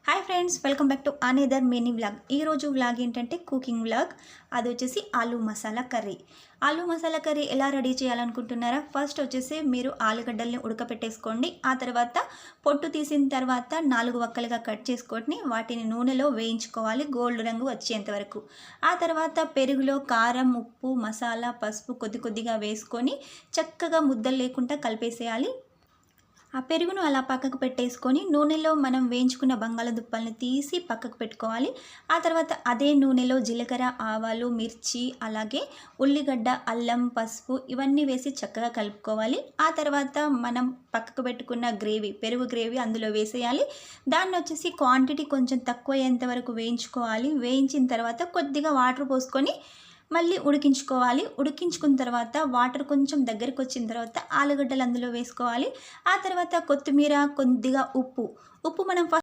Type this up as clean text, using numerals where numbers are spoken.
Hi friends, welcome back to another mini vlog. ఈరోజు vlog ఏంటంటే cooking vlog. అది వచ్చేసి ఆలూ మసాలా కర్రీ. ఆలూ మసాలా కర్రీ ఎలా రెడీ చేయాలనుకుంటున్నారా? ఫస్ట్ వచ్చేసి మీరు ఆలుగడ్డల్ని ఉడకపెట్టేసుకోండి. ఆ తర్వాత పొట్టు తీసిన తర్వాత 4 వక్కలుగా కట్ చేసుకొని వాటిని నూనెలో వేయించుకోవాలి గోల్డ్ రంగు వచ్చేంత వరకు. ఆ తర్వాత పెరుగులో కారం, ఉప్పు, మసాలా, పసుపు కొద్ది కొద్దిగా వేసుకొని చక్కగా ముద్దలు లేకుండా కలిపేసేయాలి. ఆ పెరుగును అలా పక్కకు పెట్టేసుకొని నూనెలో మనం వేయించుకున్న బంగాళదుంపల్ని తీసి పక్కకు పెట్టుకోవాలి. ఆ తర్వాత అదే నూనెలో జీలకర్ర, ఆవాలు, మిర్చి, అలాగే ఉల్లిగడ్డ, అల్లం, పసుపు ఇవన్నీ వేసి చక్కగా కలుపుకోవాలి. ఆ తర్వాత మనం పక్కకు పెట్టుకున్న పెరుగు గ్రేవీ అందులో వేసేయాలి. దాన్ని వచ్చేసి క్వాంటిటీ కొంచెం తక్కువ అయ్యేంత వరకు వేయించుకోవాలి. వేయించిన తర్వాత కొద్దిగా వాటర్ పోసుకొని మళ్ళీ ఉడికించుకోవాలి. ఉడికించుకున్న తర్వాత వాటర్ కొంచెం దగ్గరికి వచ్చిన తర్వాత ఆలుగడ్డలు అందులో వేసుకోవాలి. ఆ తర్వాత కొత్తిమీర, కొద్దిగా ఉప్పు మనం